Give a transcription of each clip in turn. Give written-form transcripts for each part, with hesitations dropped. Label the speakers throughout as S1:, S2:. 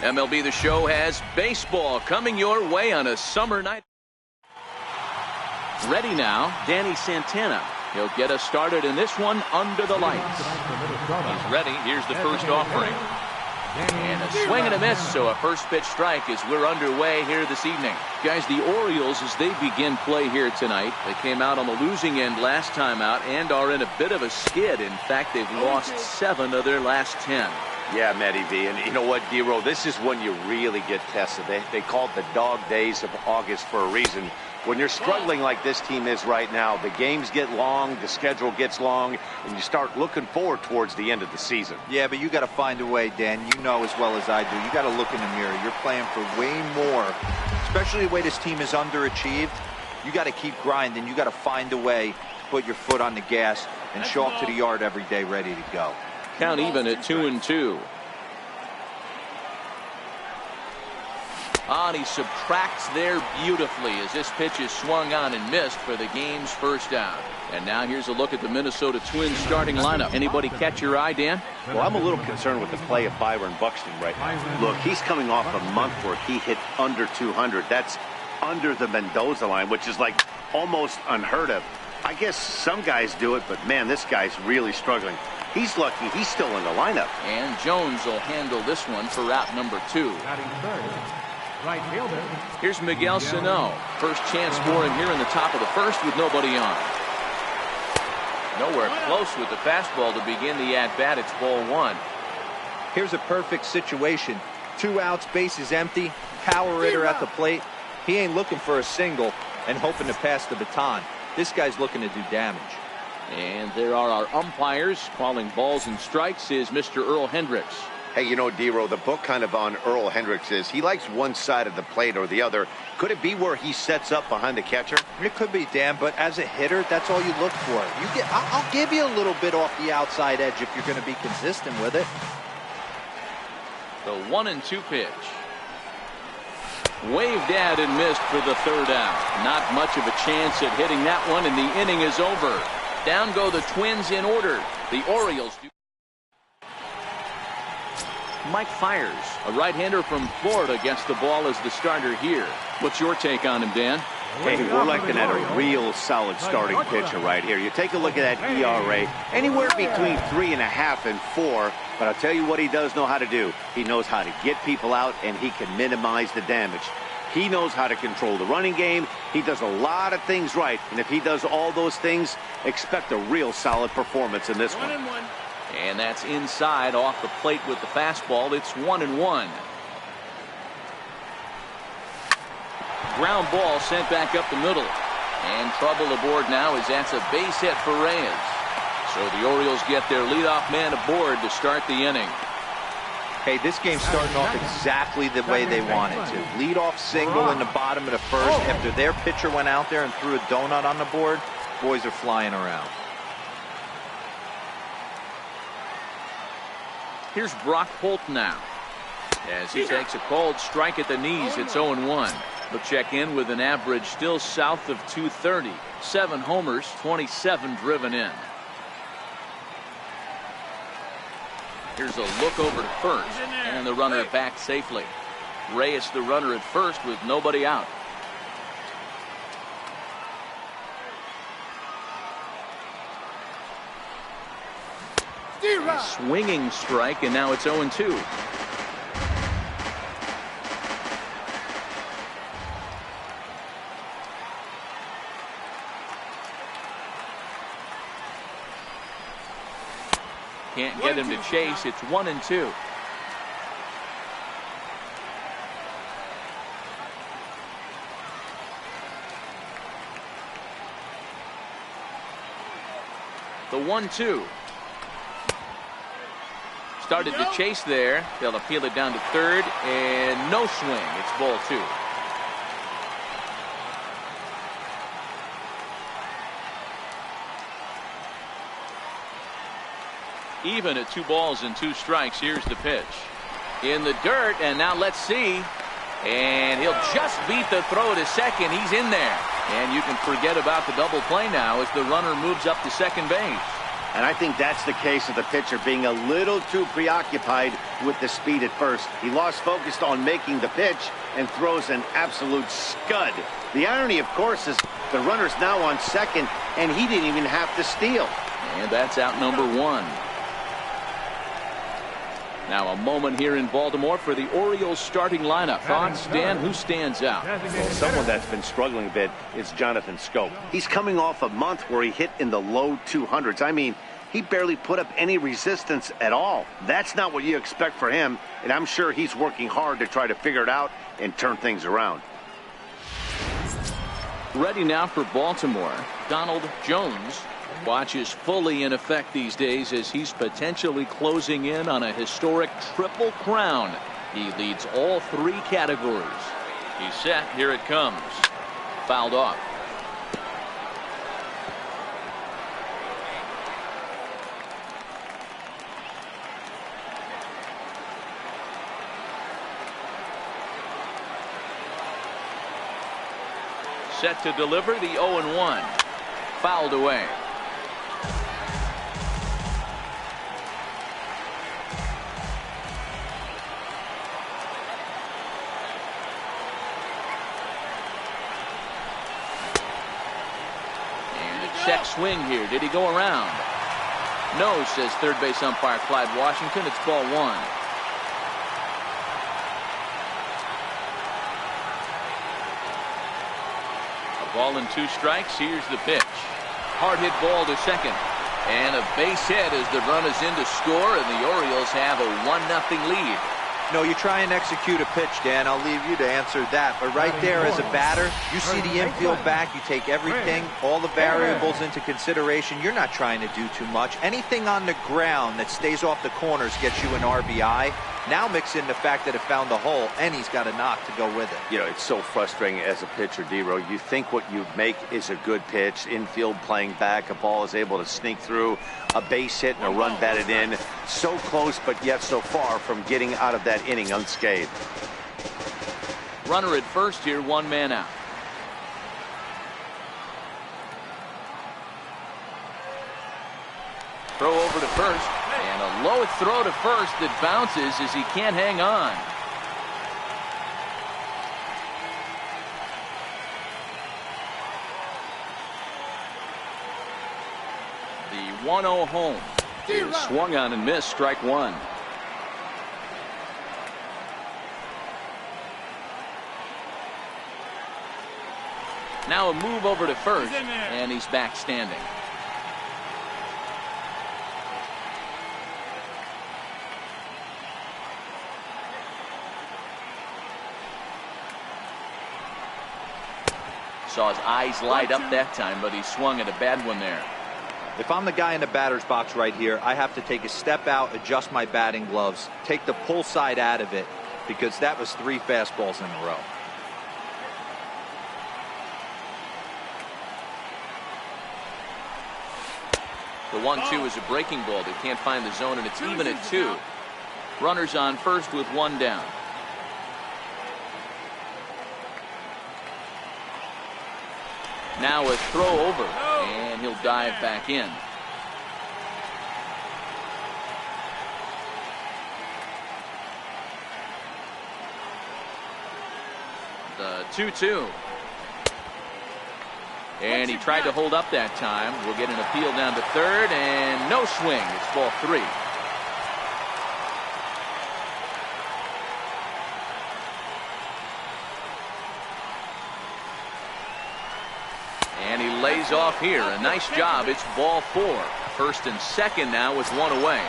S1: MLB The Show has baseball coming your way on a summer night. Ready now, Danny Santana. He'll get us started in this one under the lights. He's ready. Here's the first offering. And a swing and a miss, so a first pitch strike as we're underway here this evening. Guys, the Orioles, as they begin play here tonight, they came out on the losing end last time out and are in a bit of a skid. In fact, they've lost 7 of their last 10.
S2: Yeah, Matty V, and you know what, D-Row, this is when you really get tested. They call it the dog days of August for a reason. When you're struggling like this team is right now, the games get long, the schedule gets long, and you start looking forward towards the end of the season.
S3: Yeah, but you got to find a way, Dan. You know as well as I do. You got to look in the mirror. You're playing for way more, especially the way this team is underachieved. You got to keep grinding. You got to find a way to put your foot on the gas and show up to the yard every day ready to go.
S1: Count even at 2-2. And he subtracts there beautifully as this pitch is swung on and missed for the game's first out. And now here's a look at the Minnesota Twins starting lineup. Anybody catch your eye, Dan?
S2: Well, I'm a little concerned with the play of Byron Buxton right now. Look, he's coming off a month where he hit under 200. That's under the Mendoza line, which is like almost unheard of. I guess some guys do it, but man, this guy's really struggling. He's lucky he's still in the lineup.
S1: And Jones will handle this one for route number 2.
S4: Right fielder.
S1: Here's Miguel Sano. First chance for him here in the top of the first with nobody on. Nowhere close with the fastball to begin the at-bat. It's ball 1.
S3: Here's a perfect situation. 2 outs, bases empty, power hitter at the plate. He ain't looking for a single and hoping to pass the baton. This guy's looking to do damage.
S1: And there are our umpires. Calling balls and strikes is Mr. Earl Hendricks.
S2: Hey, you know, D-Row, the book kind of on Earl Hendricks is he likes one side of the plate or the other. Could it be where he sets up behind the catcher?
S3: It could be, Dan, but as a hitter, that's all you look for. I'll give you a little bit off the outside edge if you're going to be consistent with it.
S1: The 1-2 pitch. Waved at and missed for the third out. Not much of a chance at hitting that one, and the inning is over. Down go the Twins in order. The Orioles do. Mike Fiers, a right-hander from Florida, gets the ball as the starter here. What's your take on him, Dan?
S2: Hey, we're looking at a real solid starting pitcher right here. You take a look at that ERA, anywhere between 3.5 and 4. But I'll tell you what he does know how to do. He knows how to get people out, and he can minimize the damage. He knows how to control the running game. He does a lot of things right. And if he does all those things, expect a real solid performance in this one.
S1: And that's inside off the plate with the fastball. It's 1-1. Ground ball sent back up the middle. And trouble aboard now as that's a base hit for Reyes. So the Orioles get their leadoff man aboard to start the inning.
S3: Hey, this game's starting off exactly the way they want it to. Leadoff single in the bottom of the first. After their pitcher went out there and threw a donut on the board, boys are flying around.
S1: Here's Brock Holt now. As he takes a cold strike at the knees, it's 0-1. He'll check in with an average still south of 230. 7 homers, 27 driven in. Here's a look over to first, and the runner back safely. Reyes the runner at first with nobody out. A swinging strike, and now it's 0-2. Can't get him to chase. It's 1-2. The 1-2. Started to chase there. They'll appeal it down to third, and no swing. It's ball 2. Even at 2 balls and 2 strikes. Here's the pitch. In the dirt, and now let's see. And he'll just beat the throw to second. He's in there. And you can forget about the double play now as the runner moves up to second base.
S2: And I think that's the case of the pitcher being a little too preoccupied with the speed at first. He lost focus on making the pitch and throws an absolute scud. The irony, of course, is the runner's now on second, and he didn't even have to steal.
S1: And that's out number one. Now a moment here in Baltimore for the Orioles starting lineup. Thoughts, Dan? Who stands out?
S2: Well, someone that's been struggling a bit is Jonathan Scope. He's coming off a month where he hit in the low 200s. I mean, he barely put up any resistance at all. That's not what you expect for him, and I'm sure he's working hard to try to figure it out and turn things around.
S1: Ready now for Baltimore. Donald Jones watches fully in effect these days as he's potentially closing in on a historic triple crown. He leads all three categories. He's set. Here it comes. Fouled off. Set to deliver the 0-1. Fouled away. Check swing here. Did he go around? No, says third base umpire Clyde Washington. It's ball one. A ball and 2 strikes. Here's the pitch. Hard hit ball to second. And a base hit as the run is in to score, and the Orioles have a 1-0 lead.
S3: No, you try and execute a pitch, Dan. I'll leave you to answer that. But right there as a batter, you see the infield back. You take everything, all the variables into consideration. You're not trying to do too much. Anything on the ground that stays off the corners gets you an RBI. Now mix in the fact that it found the hole, and he's got a knock to go with it.
S2: You know, it's so frustrating as a pitcher, D-Row. You think what you make is a good pitch. Infield playing back. A ball is able to sneak through. A base hit and a run batted in. So close, but yet so far from getting out of that inning unscathed.
S1: Runner at first here, 1 man out. Throw over to first, and a low throw to first that bounces as he can't hang on. The 1-0 home is swung on and missed, strike one. Now a move over to first, and he's back standing. Saw his eyes light up that time, but he swung at a bad one there.
S3: If I'm the guy in the batter's box right here, I have to take a step out, adjust my batting gloves, take the pull side out of it, because that was 3 fastballs in a row.
S1: The 1-2 is a breaking ball that can't find the zone, and it's even at 2. Runners on first with 1 down. Now a throw over, and he'll dive back in. The 2-2. And he tried to hold up that time. We'll get an appeal down to third, and no swing. It's ball 3. And he lays off here. A nice job. It's ball 4. First and second now with 1 away.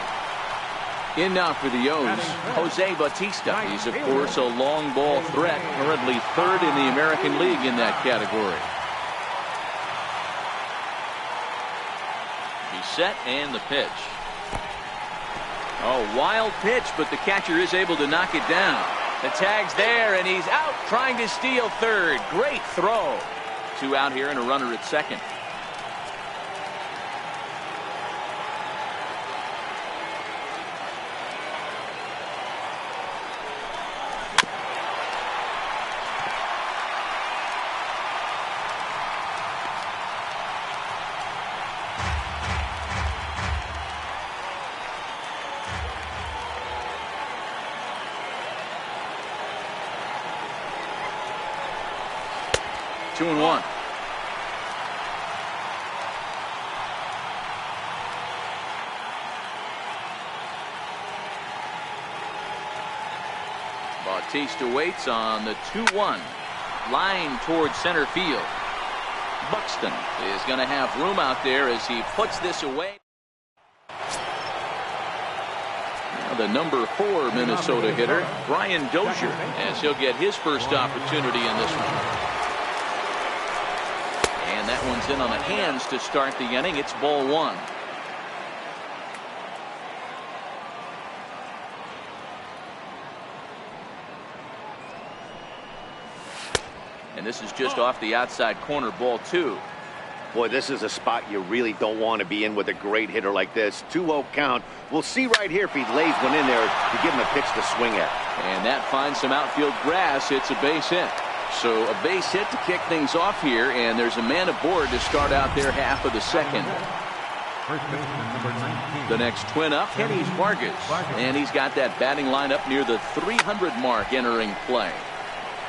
S1: In now for the O's, Jose Bautista. He's, of course, a long ball threat. Currently 3rd in the American League in that category. He's set, and the pitch. Oh, wild pitch, but the catcher is able to knock it down. The tag's there, and he's out trying to steal third. Great throw. 2 out here and a runner at second. 2-1. Bautista waits on the 2-1. Line towards center field. Buxton is going to have room out there as he puts this away. Now the number 4 Minnesota hitter, Brian Dozier, as he'll get his first opportunity in this one. And that one's in on the hands to start the inning. It's ball 1. And this is just off the outside corner, ball 2.
S2: Boy, this is a spot you really don't want to be in with a great hitter like this. 2-0 count. We'll see right here if he lays one in there to give him a pitch to swing at.
S1: And that finds some outfield grass. It's a base hit. So a base hit to kick things off here, and there's a man aboard to start out their half of the second. The next twin up, Kenny Vargas. And he's got that batting line up near the 300 mark entering play.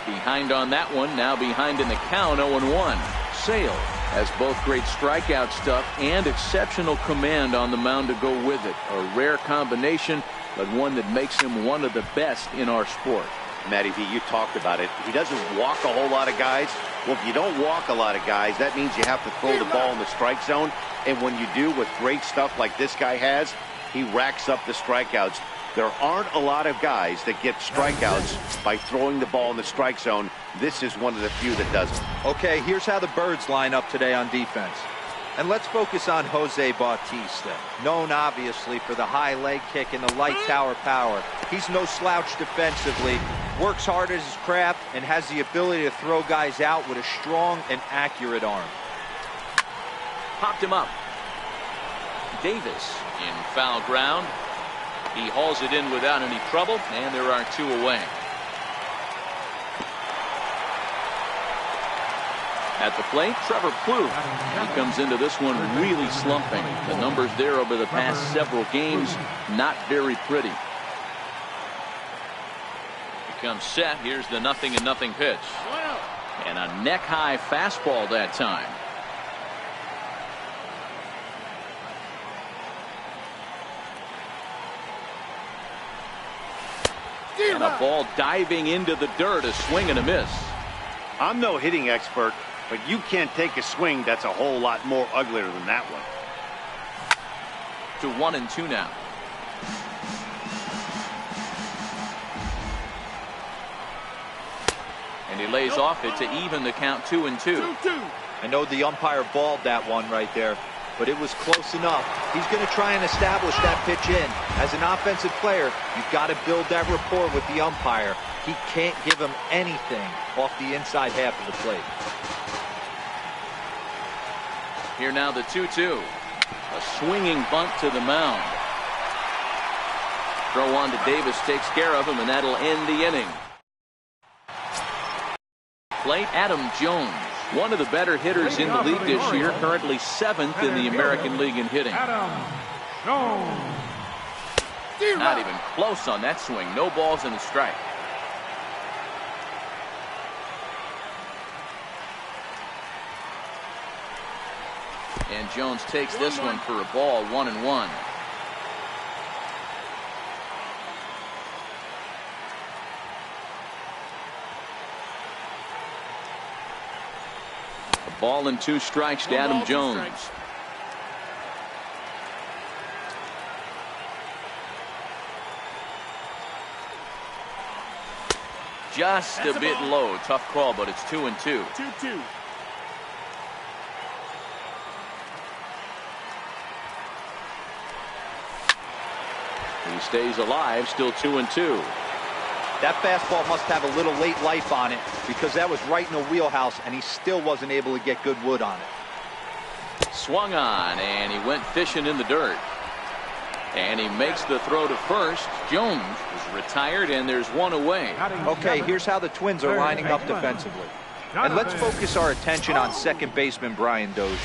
S1: Behind on that one, now behind in the count, 0-1. Sale has both great strikeout stuff and exceptional command on the mound to go with it. A rare combination, but one that makes him one of the best in our sport.
S2: Matty V, you talked about it. He doesn't walk a whole lot of guys. Well, if you don't walk a lot of guys, that means you have to throw the ball in the strike zone. And when you do with great stuff like this guy has, he racks up the strikeouts. There aren't a lot of guys that get strikeouts by throwing the ball in the strike zone. This is one of the few that does it.
S3: Okay, here's how the Birds line up today on defense. And let's focus on Jose Bautista, known obviously for the high leg kick and the light tower power. He's no slouch defensively, works hard at his craft, and has the ability to throw guys out with a strong and accurate arm.
S1: Popped him up. Davis in foul ground. He hauls it in without any trouble, and there are 2 away. At the plate, Trevor Plouffe. He comes into this one really slumping. The numbers there over the past several games, not very pretty. He comes set. Here's the 0-0 pitch. And a neck-high fastball that time. And a ball diving into the dirt, a swing and a miss.
S2: I'm no hitting expert, but you can't take a swing that's a whole lot more uglier than that one.
S1: To 1-2 now. And he lays off it to even the count 2-2.
S3: I know the umpire balled that one right there, but it was close enough. He's going to try and establish that pitch in. As an offensive player, you've got to build that rapport with the umpire. He can't give him anything off the inside half of the plate.
S1: Here now the 2-2. A swinging bunt to the mound. Throw on to Davis takes care of him, and that'll end the inning. Plate, Adam Jones. One of the better hitters in the league this year, currently 7th in the American League in hitting. Not even close on that swing. No balls and a strike. And Jones takes this one for a ball, 1-1. A ball and 2 strikes to Adam Jones. Just a bit low. Tough call, but it's 2-2.
S4: 2-2.
S1: He stays alive, still 2-2.
S3: That fastball must have a little late life on it, because that was right in the wheelhouse, and he still wasn't able to get good wood on it.
S1: Swung on, and he went fishing in the dirt. And he makes the throw to first. Jones is retired, and there's 1 away.
S3: Okay, here's how the Twins are lining up defensively. And let's focus our attention on second baseman Brian Dozier.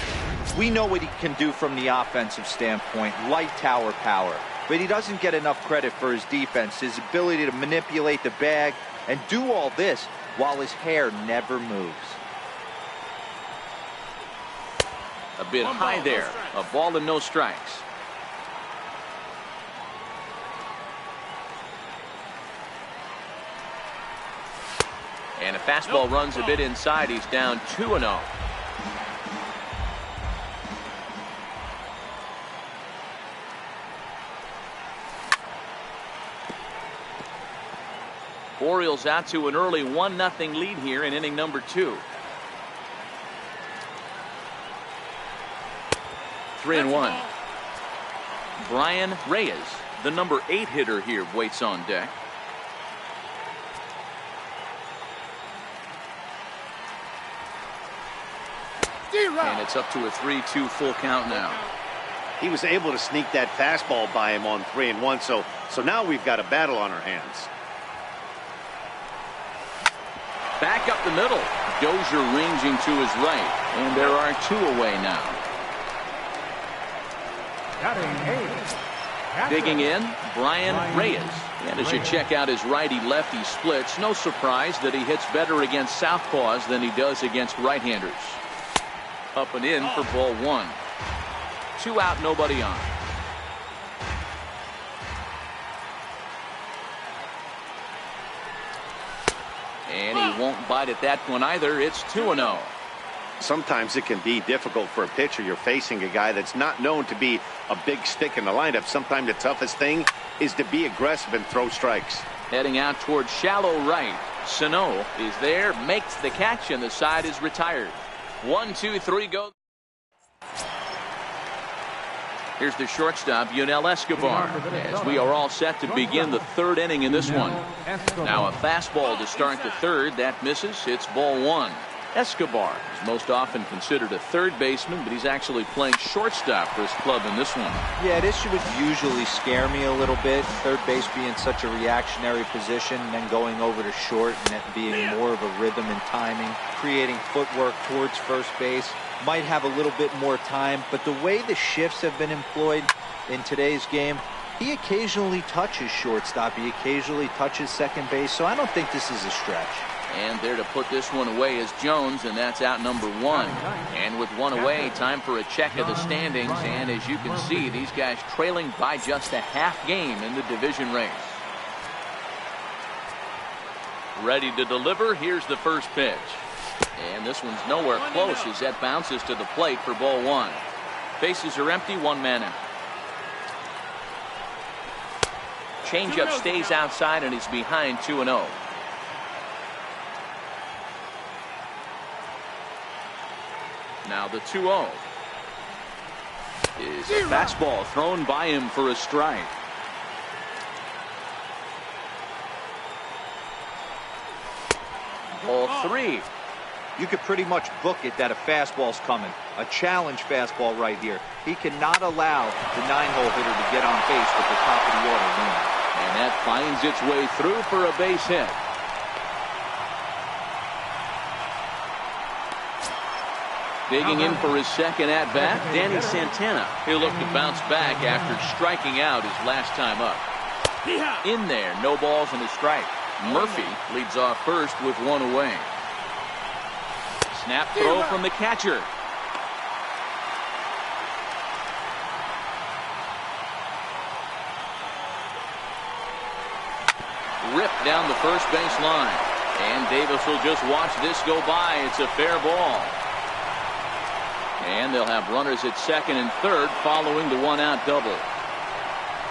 S3: We know what he can do from the offensive standpoint, light tower power. But he doesn't get enough credit for his defense, his ability to manipulate the bag and do all this while his hair never moves.
S1: A bit high there. A ball and no strikes. And a fastball runs a bit inside. He's down 2-0. Orioles out to an early 1-0 lead here in inning number 2. 3-1. Brian Reyes, the number 8 hitter here, waits on deck. And it's up to a 3-2 full count now.
S2: He was able to sneak that fastball by him on 3-1, so now we've got a battle on our hands.
S1: Back up the middle. Dozier ranging to his right, and there are 2 away now. Digging in, Brian Reyes. And as you check out his righty-lefty splits, no surprise that he hits better against southpaws than he does against right-handers. Up and in for ball 1. 2 out, nobody on. And he won't bite at that one either. It's 2-0.
S2: Sometimes it can be difficult for a pitcher. You're facing a guy that's not known to be a big stick in the lineup. Sometimes the toughest thing is to be aggressive and throw strikes.
S1: Heading out towards shallow right. Sano is there, makes the catch, and the side is retired. 1, 2, 3, go. Here's the shortstop, Yunel Escobar, as we are all set to begin the 3rd inning in this one. Now a fastball to start the 3rd. That misses. It's ball 1. Escobar is most often considered a third baseman, but he's actually playing shortstop for his club in this one.
S3: Yeah, this would usually scare me a little bit. Third base being such a reactionary position, and then going over to short and it being more of a rhythm and timing, creating footwork towards first base. Might have a little bit more time, but the way the shifts have been employed in today's game, he occasionally touches shortstop, he occasionally touches second base, so I don't think this is a stretch.
S1: And there to put this one away is Jones, and that's out number 1. And with 1 away, time for a check of the standings, and as you can see, these guys trailing by just a half game in the division race. Ready to deliver. Here's the first pitch. And this one's nowhere close as that bounces to the plate for ball 1. Bases are empty, 1 man out. Changeup stays outside and he's behind 2-0. Now the 2-0 is a fastball thrown by him for a strike. Ball 3.
S3: You could pretty much book it that a fastball's coming. A challenge fastball right here. He cannot allow the 9-hole hitter to get on base with the top of the order leaning.
S1: And that finds its way through for a base hit. Digging in for his second at-bat, Danny Santana. He'll look to bounce back after striking out his last time up. In there, no balls and a strike. Murphy leads off first with 1 away. Snap throw from the catcher. Ripped down the first base line. And Davis will just watch this go by. It's a fair ball. And they'll have runners at second and third following the 1-out double.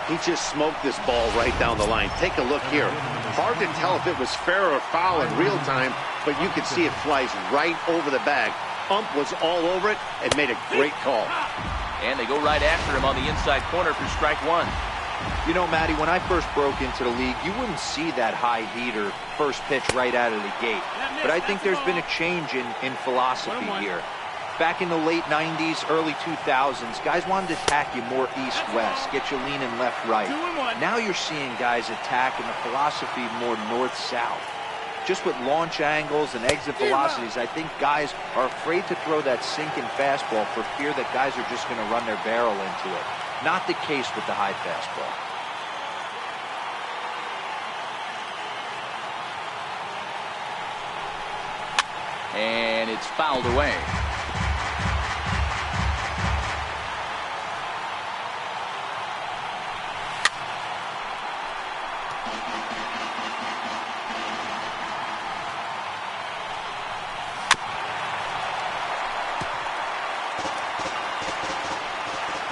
S2: He just smoked this ball right down the line. Take a look here. Hard to tell if it was fair or foul in real time, but you can see it flies right over the bag. Ump was all over it and made a great call.
S1: And they go right after him on the inside corner for strike 1.
S3: You know, Matty, when I first broke into the league, you wouldn't see that high heater first pitch right out of the gate. But I think there's been a change in philosophy here. Back in the late 90s, early 2000s, guys wanted to attack you more east-west, get you leaning left-right. Now you're seeing guys attack in the philosophy more north-south. Just with launch angles and exit velocities, I think guys are afraid to throw that sinking fastball for fear that guys are just going to run their barrel into it. Not the case with the high fastball.
S1: And it's fouled away.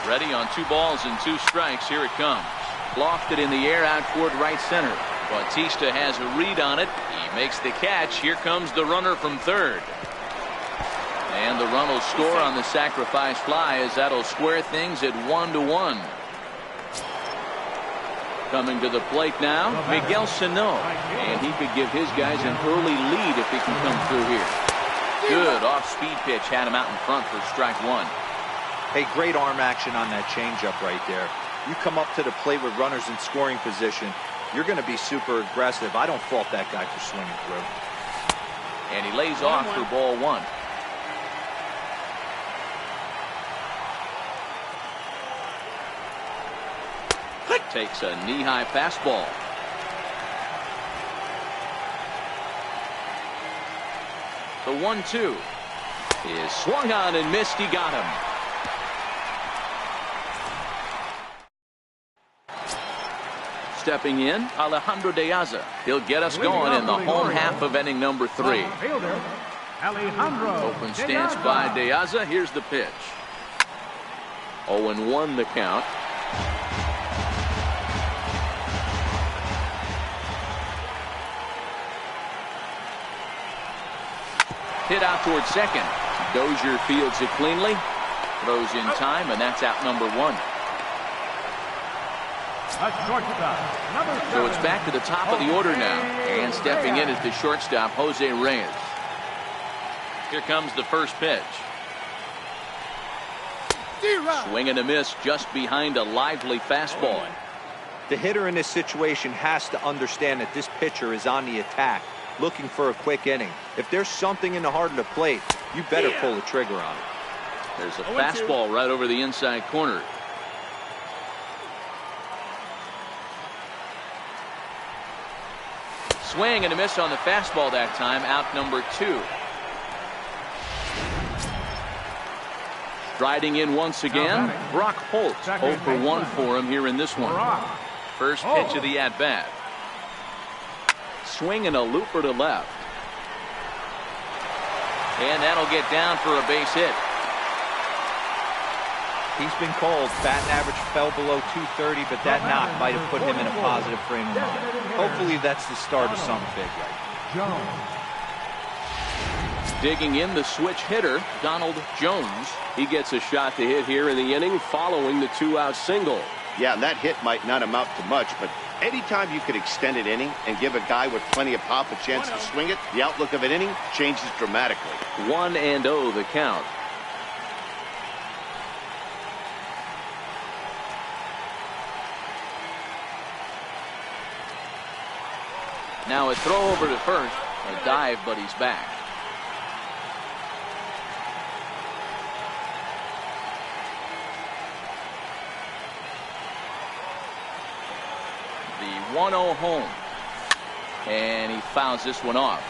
S1: Ready on 2 balls and 2 strikes. Here it comes. Lofted in the air out toward right center. Bautista has a read on it. He makes the catch. Here comes the runner from third. And the run will score on the sacrifice fly, as that'll square things at 1-1. Coming to the plate now, Miguel Sano. And he could give his guys an early lead if he can come through here. Good off-speed pitch had him out in front for strike 1.
S3: Hey, great arm action on that changeup right there. You come up to the plate with runners in scoring position, you're going to be super aggressive. I don't fault that guy for swinging through.
S1: And he lays off for ball 1. Takes a knee-high fastball. The 1-2 is swung on and missed. He got him. Stepping in, Alejandro De Aza. He'll get us going in the home half of inning number 3. Open stance by De Aza. Here's the pitch. 0-1 the count. Hit out towards second. Dozier fields it cleanly. Throws in time, and that's out number 1. So it's back to the top of the order now. And stepping in is the shortstop, Jose Reyes. Here comes the first pitch. Swing and a miss just behind a lively fastball.
S3: The hitter in this situation has to understand that this pitcher is on the attack, looking for a quick inning. If there's something in the heart of the plate, you better pull the trigger on it.
S1: There's a fastball right over the inside corner. Swing and a miss on the fastball that time. Out number 2. Striding in once again, Brock Holt. 0 for 1 for him here in this one. First pitch of the at-bat. Swing and a looper to left. And that'll get down for a base hit.
S3: He's been called. Batting average fell below 230, but that knock might have put him in a positive frame of mind. Hopefully that's the start of something big.
S1: Digging in, the switch hitter, Donald Jones. He gets a shot to hit here in the inning following the 2-out single.
S2: Yeah, and that hit might not amount to much, but anytime you could extend an inning and give a guy with plenty of pop a chance to swing it, the outlook of an inning changes dramatically.
S1: 1-0 the count. Now a throw over to first. A dive, but he's back. The 1-0 home. And he fouls this one off.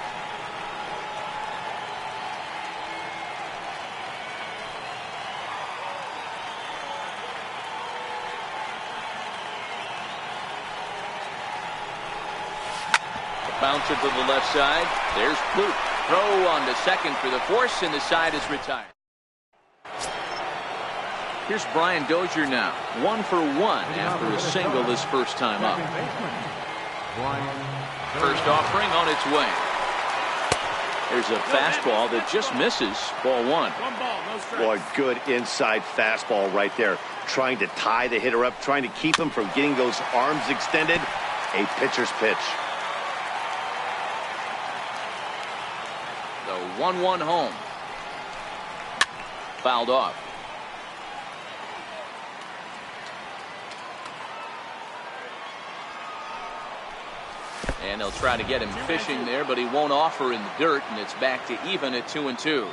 S1: Bouncer to the left side. There's Ploop. Throw on to second for the force, and the side is retired. Here's Brian Dozier now. 1 for 1 after a single his first time up. First offering on its way. There's a fastball that just misses. Ball 1.
S2: Boy, good inside fastball right there. Trying to tie the hitter up, trying to keep him from getting those arms extended. A pitcher's pitch.
S1: 1-1 home. Fouled off. And they'll try to get him fishing there, but he won't offer in the dirt, and it's back to even at 2-2.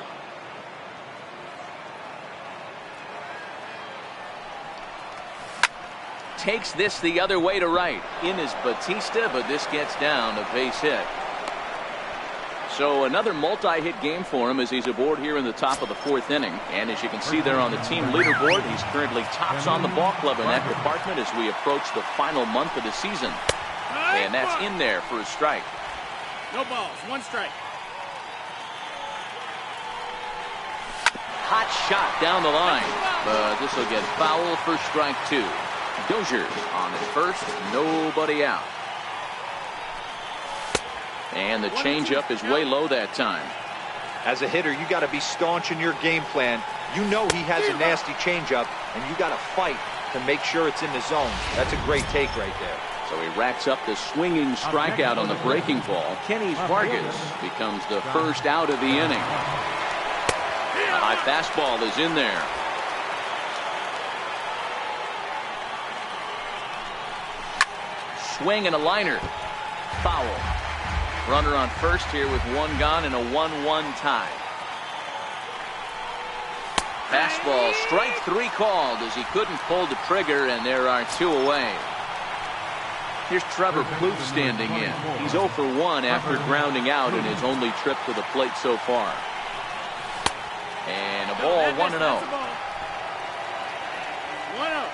S1: Takes this the other way to right. In is Bautista, but this gets down, a base hit. So another multi-hit game for him as he's aboard here in the top of the 4th inning. And as you can see there on the team leaderboard, he's currently tops on the ball club in that department as we approach the final month of the season. And that's in there for a strike.
S5: No balls, 1 strike.
S1: Hot shot down the line. but this will get foul for strike 2. Dozier's on at first, nobody out. And the changeup is way low that time.
S3: As a hitter, you got to be staunch in your game plan. You know he has a nasty changeup, and you got to fight to make sure it's in the zone. That's a great take right there.
S1: So he racks up the swinging strikeout on the breaking ball. Kenny Vargas becomes the first out of the inning. A high fastball is in there. Swing and a liner. Foul. Runner on first here with one gone and a 1-1 tie. Fastball, strike 3 called as he couldn't pull the trigger, and there are 2 away. Here's Trevor Plouffe standing in. He's 0 for 1 after grounding out in his only trip to the plate so far. And a ball, 1-0.
S5: 1-0.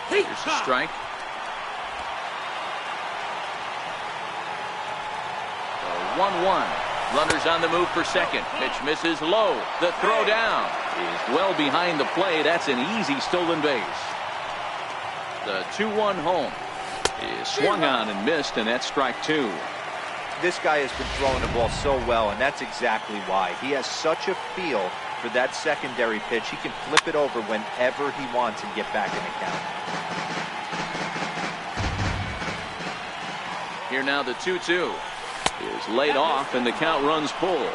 S1: Here's a strike. 1-1. Runners on the move for second. Pitch misses low. The throw down is well behind the plate. That's an easy stolen base. The 2-1 home is swung on and missed, and that's strike 2.
S3: This guy has been throwing the ball so well, and that's exactly why. He has such a feel for that secondary pitch. He can flip it over whenever he wants and get back in the count.
S1: Here now the 2-2 is laid off, and the count runs full.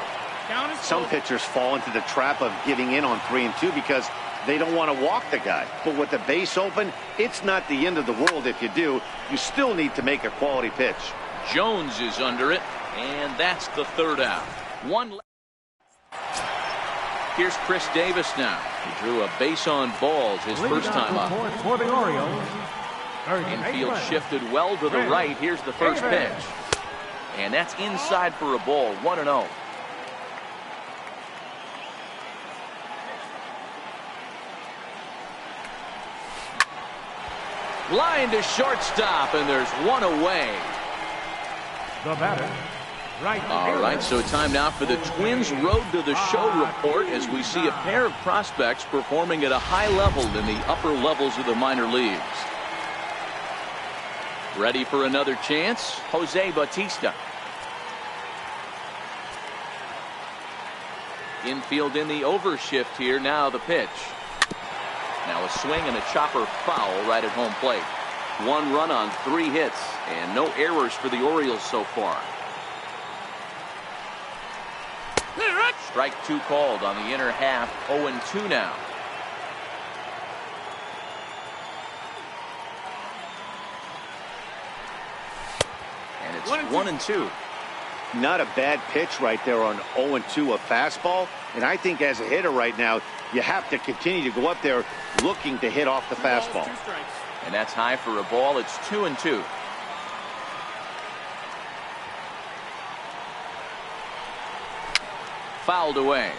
S2: Some pitchers fall into the trap of giving in on 3 and 2 because they don't want to walk the guy. But with the base open, it's not the end of the world if you do. You still need to make a quality pitch.
S1: Jones is under it, and that's the 3rd out. Here's Chris Davis now. He drew a base on balls his first time up.
S4: For the Orioles,
S1: Infield shifted well to the right. Here's the first pitch. And that's inside for a ball, 1-0. Line to shortstop, and there's 1 away.
S4: the batter.
S1: All right, so time now for the Twins Road to the Show report as we see a pair of prospects performing at a high level in the upper levels of the minor leagues. Ready for another chance? Jose Bautista. Infield in the overshift here. Now the pitch. Now a swing and a chopper foul right at home plate. 1 run on 3 hits and no errors for the Orioles so far. Strike 2 called on the inner half. 0-2 now. And it's 1-2.
S2: Not a bad pitch right there on 0-2, a fastball. And I think as a hitter right now, you have to continue to go up there looking to hit off the fastball.
S1: And that's high for a ball. It's 2-2. Fouled away.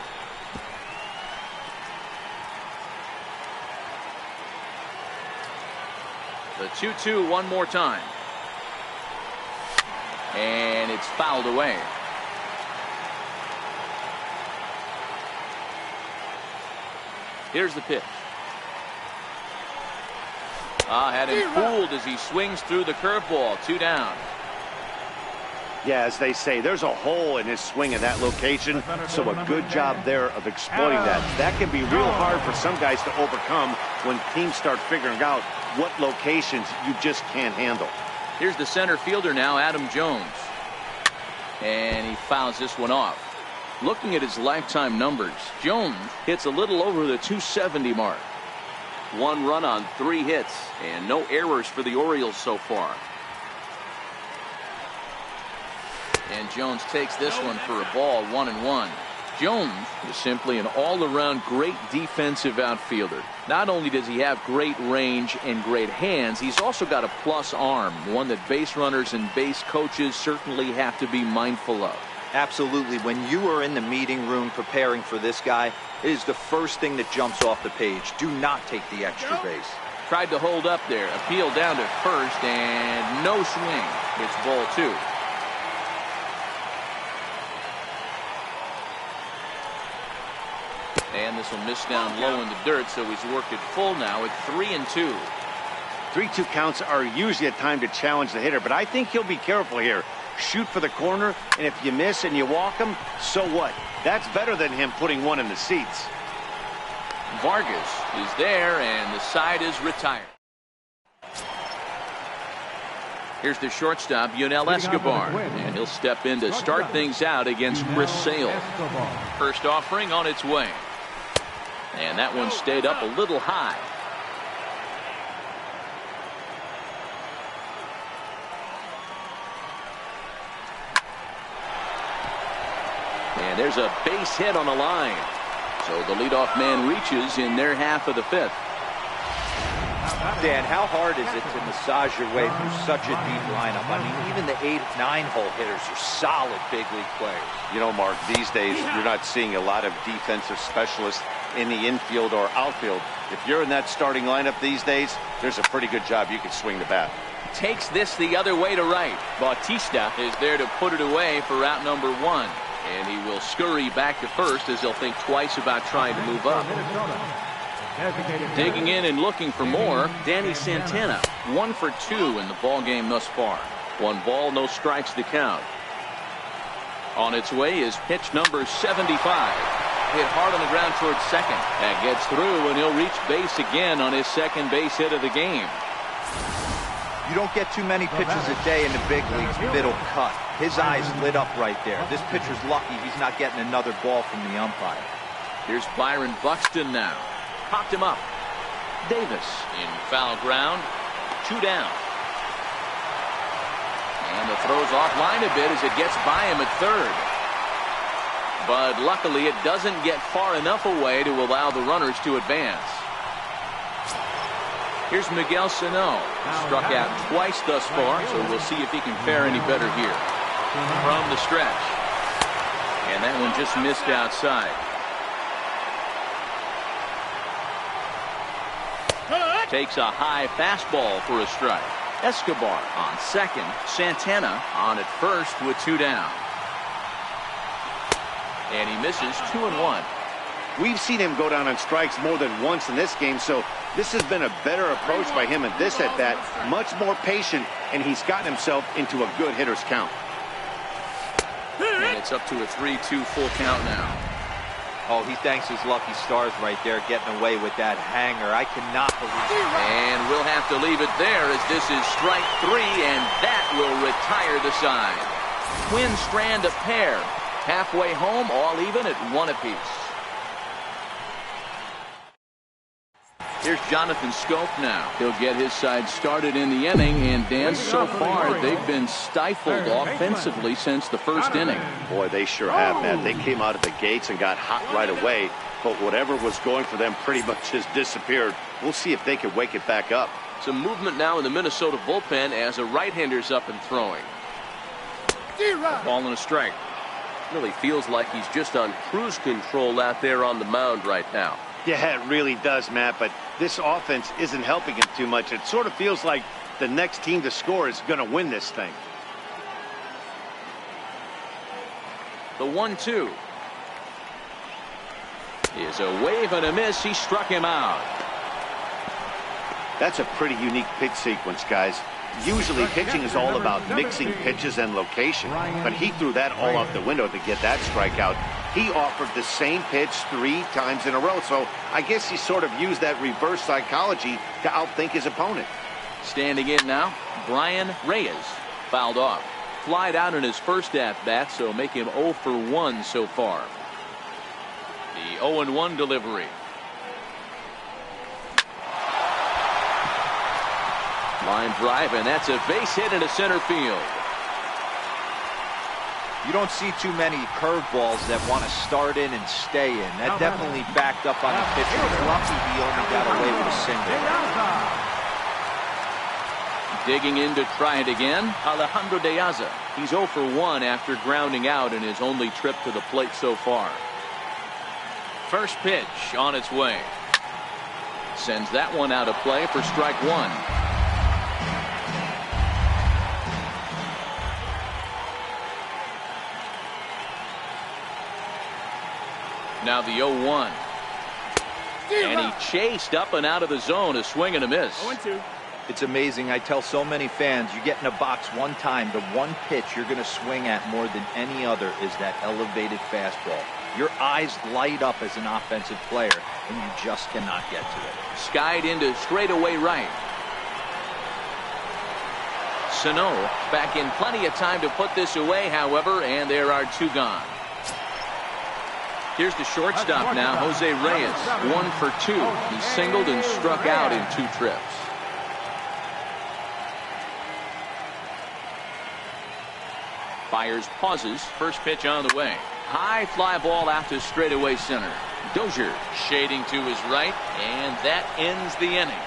S1: The 2-2 one more time. And it's fouled away. Here's the pitch. Had him fooled as he swings through the curveball. 2 down.
S2: Yeah, as they say, there's a hole in his swing in that location, so a good job there of exploiting that. That can be real hard for some guys to overcome when teams start figuring out what locations you just can't handle.
S1: Here's the center fielder now, Adam Jones. And he fouls this one off. Looking at his lifetime numbers, Jones hits a little over the 270 mark. 1 run on 3 hits and no errors for the Orioles so far. And Jones takes this one for a ball, 1-1. Jones is simply an all-around great defensive outfielder. Not only does he have great range and great hands, he's also got a plus arm, one that base runners and base coaches certainly have to be mindful of.
S3: Absolutely. When you are in the meeting room preparing for this guy, it is the first thing that jumps off the page. Do not take the extra base.
S1: Tried to hold up there. Appeal down to first and no swing. It's ball 2. And this will miss down low in the dirt, so he's worked it full now at 3-2.
S2: 3-2 counts are usually a time to challenge the hitter, but I think he'll be careful here. Shoot for the corner, and if you miss and you walk him, so what? That's better than him putting one in the seats.
S1: Vargas is there, and the side is retired. Here's the shortstop, Yunel Escobar, and he'll step in to start things out against Chris Sale. First offering on its way. And that one stayed up a little high. And there's a base hit on the line. So the leadoff man reaches in their half of the fifth.
S3: Dan, how hard is it to massage your way through such a deep lineup? I mean, even the 8, 9-hole hitters are solid big league players.
S2: You know, Mark, these days you're not seeing a lot of defensive specialists in the infield or outfield. If you're in that starting lineup these days, there's a pretty good job you can swing the bat.
S1: Takes this the other way to right. Bautista is there to put it away for route number 1. And he will scurry back to first as he'll think twice about trying to move up. Digging in and looking for more, Danny Santana. 1 for 2 in the ball game thus far. 1 ball, no strikes to count. On its way is pitch number 75. Hit hard on the ground towards second. That gets through, and he'll reach base again on his second base hit of the game.
S3: You don't get too many pitches a day in the big leagues middle cut. His eyes lit up right there. This pitcher's lucky he's not getting another ball from the umpire.
S1: Here's Byron Buxton now. Popped him up. Davis in foul ground. 2 down. And the throw's offline a bit as it gets by him at third. But luckily it doesn't get far enough away to allow the runners to advance. Here's Miguel Sano. Struck out twice thus far, so we'll see if he can fare any better here. From the stretch. And that one just missed outside. Takes a high fastball for a strike. Escobar on second. Santana on at first with 2 down. And he misses 2-1.
S2: We've seen him go down on strikes more than once in this game, so this has been a better approach by him at this at-bat. Much more patient, and he's gotten himself into a good hitter's count.
S1: And it's up to a 3-2 full count now.
S3: Oh, he thanks his lucky stars right there getting away with that hanger. I cannot believe it.
S1: And we'll have to leave it there as this is strike 3, and that will retire the side. Twin strand a pair. Halfway home, all even at 1 apiece. Here's Jonathan Scope now. He'll get his side started in the inning, and Dan, so far they've been stifled offensively since the first inning.
S2: Boy, they sure have, Matt. They came out of the gates and got hot right away, but whatever was going for them pretty much has disappeared. We'll see if they can wake it back up.
S1: Some movement now in the Minnesota bullpen as a right-hander's up and throwing. Ball and a strike. Really feels like he's just on cruise control out there on the mound right now.
S2: Yeah, it really does, Matt, but this offense isn't helping him too much. It sort of feels like the next team to score is going to win this thing.
S1: The 1-2 is a wave and a miss. He struck him out.
S2: That's a pretty unique pitch sequence, guys. Usually pitching is all about mixing pitches and location, but he threw that all out the window to get that strikeout. He offered the same pitch 3 times in a row, so I guess he sort of used that reverse psychology to outthink his opponent.
S1: Standing in now, Brian Reyes fouled off. Flied out in his first at-bat, so make him 0 for 1 so far. The 0-1 delivery. Line drive, and that's a base hit into center field.
S3: You don't see too many curveballs that want to start in and stay in. That definitely backed up on the pitcher. He's lucky he only got away with a single.
S1: Digging in to try it again, Alejandro De Aza. He's 0 for 1 after grounding out in his only trip to the plate so far. First pitch on its way. Sends that one out of play for strike 1. Now the 0-1. And he chased up and out of the zone, a swing and a miss.
S5: 0-2.
S3: It's amazing. I tell so many fans, you get in a box one time, the one pitch you're going to swing at more than any other is that elevated fastball. Your eyes light up as an offensive player, and you just cannot get to it.
S1: Skied into straightaway right. Sano back in plenty of time to put this away, however, and there are two gone. Here's the shortstop now, Jose Reyes, 1 for 2. He singled and struck out in 2 trips. Fires pauses. First pitch on the way. High fly ball out to straightaway center. Dozier shading to his right, and that ends the inning.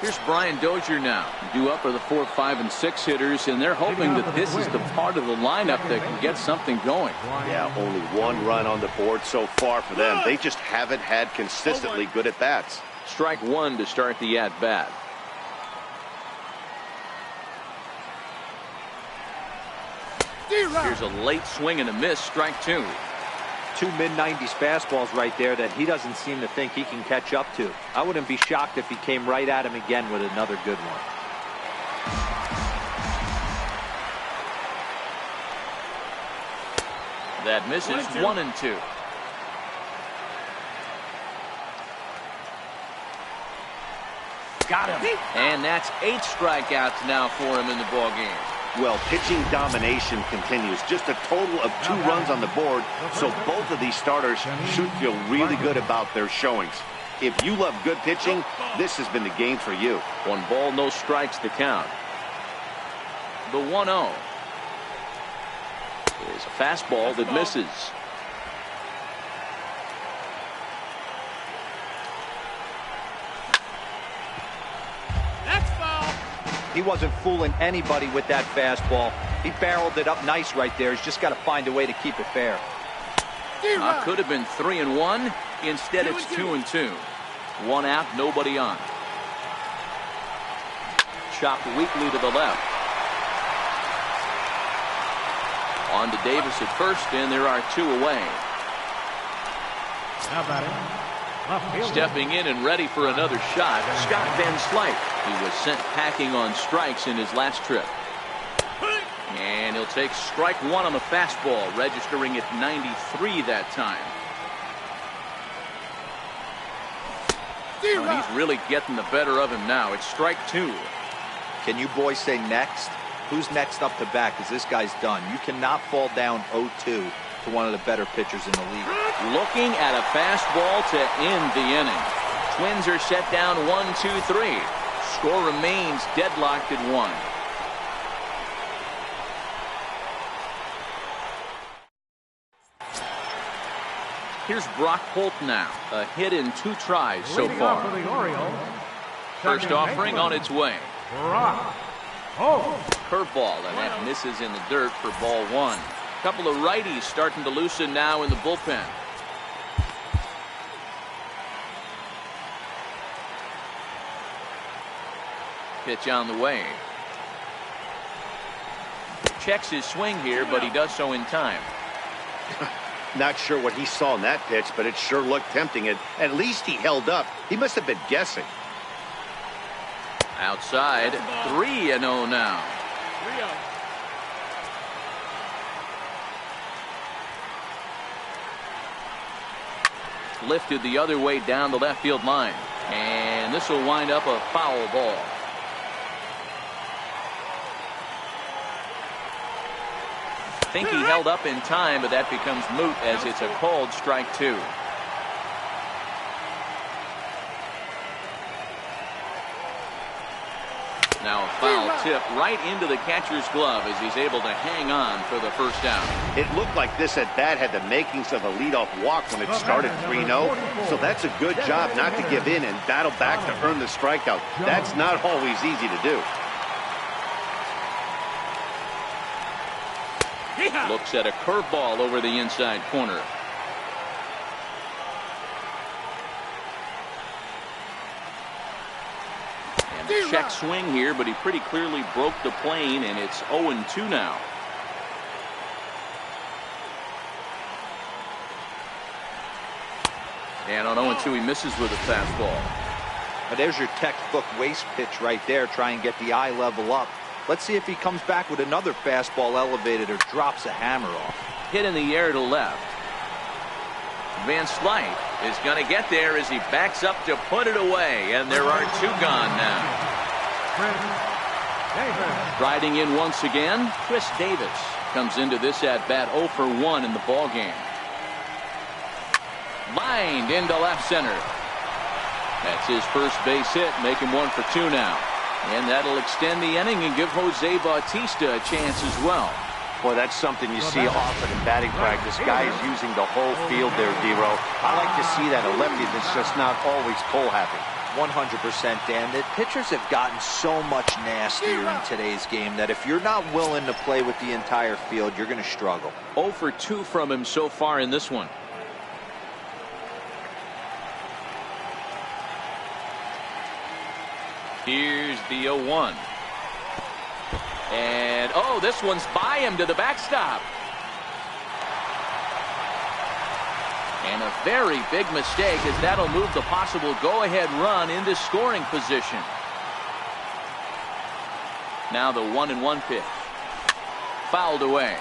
S1: Here's Brian Dozier now, due up for the 4, 5, and 6 hitters, and they're hoping that this is the part of the lineup that can get something going.
S2: Yeah, only 1 run on the board so far for them. They just haven't had consistently good at bats.
S1: Strike 1 to start the at bat. Here's a late swing and a miss, strike 2.
S3: 2 mid-90s fastballs right there that he doesn't seem to think he can catch up to. I wouldn't be shocked if he came right at him again with another good one.
S1: That misses. 1 and 2. Got him. And that's 8 strikeouts now for him in the ballgame.
S2: Well, pitching domination continues. Just a total of 2 runs on the board, so both of these starters should feel really good about their showings. If you love good pitching, this has been the game for you.
S1: 1 ball, no strikes to count. The 1-0 is a fastball that misses.
S3: He wasn't fooling anybody with that fastball. He barreled it up nice right there. He's just got to find a way to keep it fair.
S1: Could have been 3 and 1. Instead, it's 2 and 2. 1 out, nobody on. Chopped weakly to the left. On to Davis at first, and there are 2 away. Stepping in and ready for another shot, Scott Van Slyke. He was sent packing on strikes in his last trip. And he'll take strike 1 on the fastball, registering at 93 that time. Oh, he's really getting the better of him now. It's strike 2.
S3: Can you boys say next? Who's next up to bat? Because this guy's done. You cannot fall down 0-2 to one of the better pitchers in the league.
S1: Looking at a fastball to end the inning. Twins are set down 1-2-3. Score remains deadlocked at 1. Here's Brock Holt now. A hit in 2 tries so far. First offering on its way. Curveball, and that misses in the dirt for ball 1. Couple of righties starting to loosen now in the bullpen. Pitch on the way. Checks his swing here, but he does so in time.
S2: Not sure what he saw in that pitch, but it sure looked tempting. And at least he held up. He must have been guessing.
S1: Outside, 3-0 now.
S5: 3-0.
S1: Lifted the other way down the left field line. And this will wind up a foul ball. I think he held up in time, but that becomes moot as it's a called strike 2. Now a foul tip right into the catcher's glove as he's able to hang on for the first down.
S2: It looked like this at bat had the makings of a leadoff walk when it started 3-0. So that's a good job not to give in and battle back to earn the strikeout. That's not always easy to do.
S1: Looks at a curveball over the inside corner. And a check swing here, but he pretty clearly broke the plane, and it's 0-2 now. And on 0-2, he misses with a fastball.
S3: Now there's your textbook waste pitch right there. Try and get the eye level up. Let's see if he comes back with another fastball elevated or drops a hammer off.
S1: Hit in the air to left. Van Slyke is going to get there as he backs up to put it away. And there are two gone now. Riding in once again, Chris Davis comes into this at-bat 0 for 1 in the ballgame. Lined into left center. That's his first base hit, make him 1 for 2 now. And that'll extend the inning and give Jose Bautista a chance as well.
S2: Boy, that's something you see often in batting practice. Guys using the whole field there, D-Row. I like to see that. A lefty that's just not always pull happy.
S3: 100%, Dan. The pitchers have gotten so much nastier in today's game that if you're not willing to play with the entire field, you're going to struggle.
S1: 0 for 2 from him so far in this one. Here's the 0-1. And, oh, this one's by him to the backstop. And a very big mistake, as that'll move the possible go-ahead run into scoring position. Now the 1-1 pitch. Fouled away.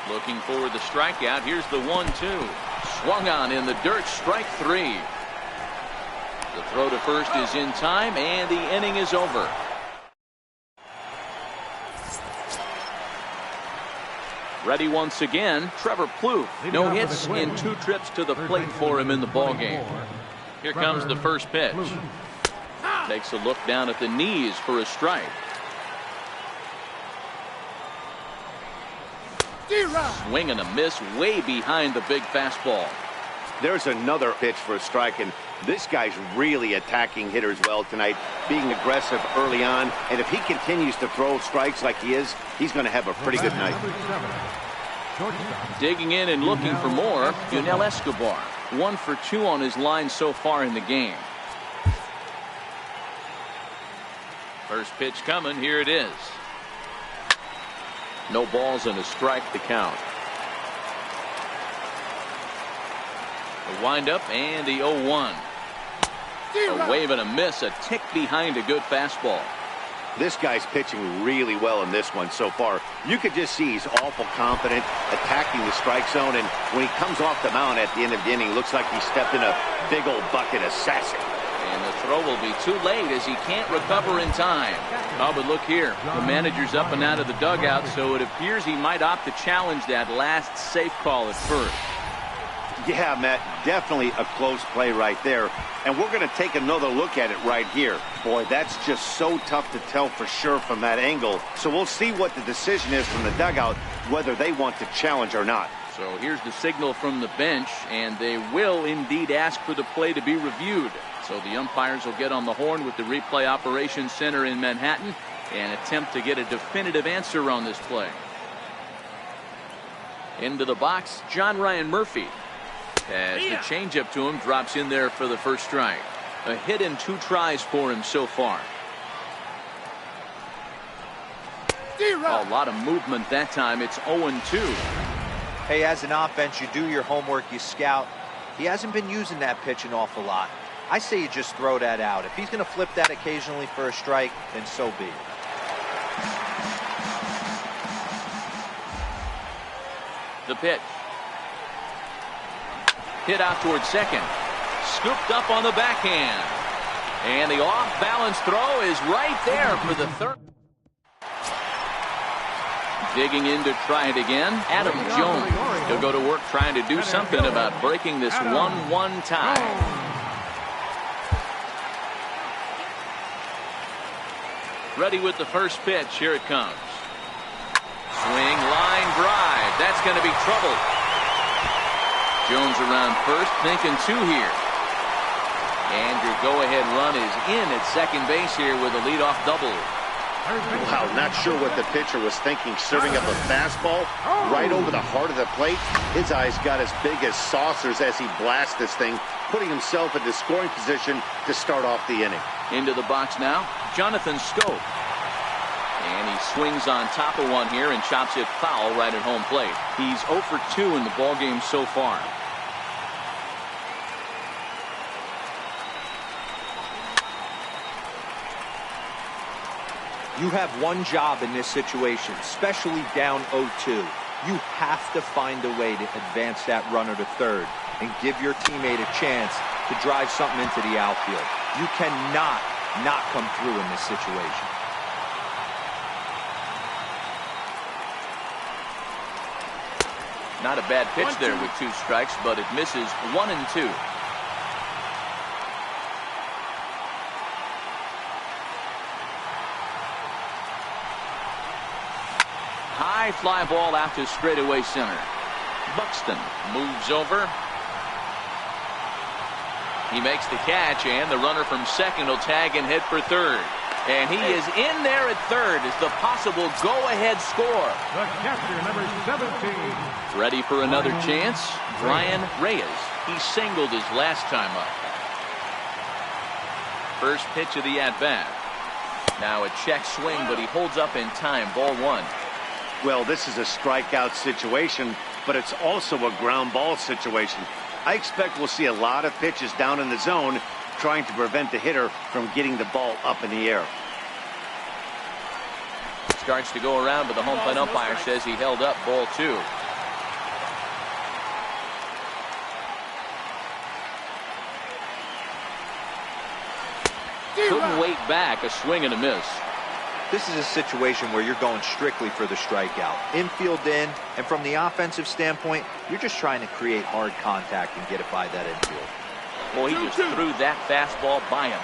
S1: Looking for the strikeout. Here's the 1-2. Swung on in the dirt. Strike 3. The throw to first is in time, and the inning is over. Ready once again, Trevor Plouffe. No hits in 2 trips to the plate for him in the ballgame. Here comes the first pitch. Takes a look down at the knees for a strike. Swing and a miss way behind the big fastball.
S2: There's another pitch for a strike, and this guy's really attacking hitters well tonight, being aggressive early on. And if he continues to throw strikes like he is, he's going to have a pretty good night.
S1: Digging in and looking for more, Yunel Escobar. 1 for 2 on his line so far in the game. First pitch coming. Here it is. No balls and a strike to count. The windup and the 0-1. A wave and a miss, a tick behind a good fastball.
S2: This guy's pitching really well in this one so far. You could just see he's awful confident, attacking the strike zone, and when he comes off the mound at the end of the inning, looks like he stepped in a big old bucket of sassy.
S1: And the throw will be too late as he can't recover in time. Oh, but look here. The manager's up and out of the dugout, so it appears he might opt to challenge that last safe call at first.
S2: Yeah, Matt, definitely a close play right there. And we're going to take another look at it right here. Boy, that's just so tough to tell for sure from that angle. So we'll see what the decision is from the dugout, whether they want to challenge or not.
S1: So here's the signal from the bench, and they will indeed ask for the play to be reviewed. So the umpires will get on the horn with the replay operations center in Manhattan and attempt to get a definitive answer on this play. Into the box, John Ryan Murphy. As the changeup to him drops in there for the first strike. A hit in 2 tries for him so far. A lot of movement that time. It's 0-2.
S3: Hey, as an offense, you do your homework, you scout. He hasn't been using that pitch an awful lot. I say you just throw that out. If he's going to flip that occasionally for a strike, then so be it.
S1: The pitch. Hit out towards second. Scooped up on the backhand. And the off-balance throw is right there for the third. Digging in to try it again, Adam Jones. He'll go to work trying to do something about breaking this 1-1 tie. Ready with the first pitch. Here it comes. Swing, line drive. That's going to be trouble. Jones around first, thinking 2 here. And your go-ahead run is in at second base here with a leadoff double.
S2: Wow, not sure what the pitcher was thinking, serving up a fastball right over the heart of the plate. His eyes got as big as saucers as he blasts this thing, putting himself into scoring position to start off the inning.
S1: Into the box now, Jonathan Scope. And he swings on top of one here and chops it foul right at home plate. He's 0 for 2 in the ballgame so far.
S3: You have one job in this situation, especially down 0-2. You have to find a way to advance that runner to third and give your teammate a chance to drive something into the outfield. You cannot not come through in this situation.
S1: Not a bad pitch there with 2 strikes, but it misses 1 and 2. High fly ball out to straightaway center. Buxton moves over. He makes the catch, and the runner from second will tag and head for third. And he is in there at third as the possible go-ahead score.
S4: The catcher, number 17.
S1: Ready for another chance? Brian Reyes. He singled his last time up. First pitch of the at-bat. Now a check swing, but he holds up in time. Ball 1.
S2: Well, this is a strikeout situation, but it's also a ground ball situation. I expect we'll see a lot of pitches down in the zone trying to prevent the hitter from getting the ball up in the air.
S1: Starts to go around, but the home plate umpire says he held up. Ball 2. Couldn't wait back. A swing and a miss.
S3: This is a situation where you're going strictly for the strikeout. Infield in, and from the offensive standpoint, you're just trying to create hard contact and get it by that infield.
S1: Boy, he just threw that fastball by him.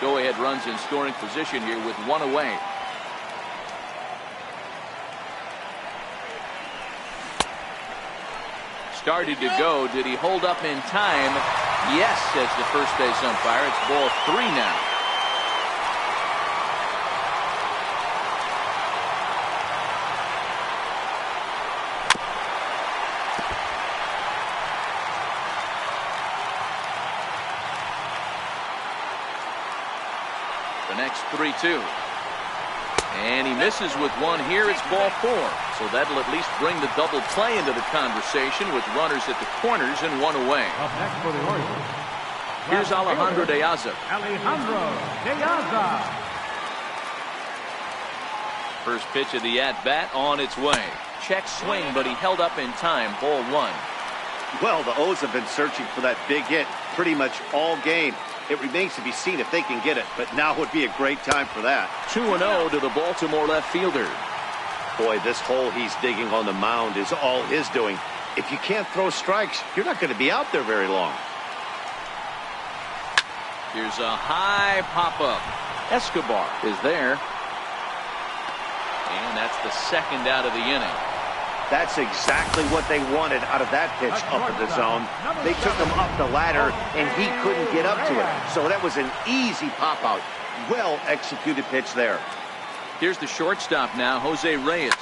S1: Go-ahead runs in scoring position here with 1 away. Started to go. Did he hold up in time? Yes, says the first base umpire. It's ball 3 now. The next 3-2. And he misses with 1 here. It's ball 4. So that'll at least bring the double play into the conversation with runners at the corners and 1 away.
S4: Up next for the Orioles.
S1: Here's Alejandro De Aza.
S4: Alejandro De Aza.
S1: First pitch of the at-bat on its way. Check swing, but he held up in time. Ball 1.
S2: Well, the O's have been searching for that big hit pretty much all game. It remains to be seen if they can get it, but now would be a great time for that.
S1: 2-0 to the Baltimore left fielder.
S2: Boy, this hole he's digging on the mound is all his doing. If you can't throw strikes, you're not going to be out there very long.
S1: Here's a high pop-up. Escobar is there. And that's the second out of the inning.
S2: That's exactly what they wanted out of that pitch up in the zone. They took him up the ladder, and he couldn't get up to it. So that was an easy pop-out. Well-executed pitch there.
S1: Here's the shortstop now, Jose Reyes.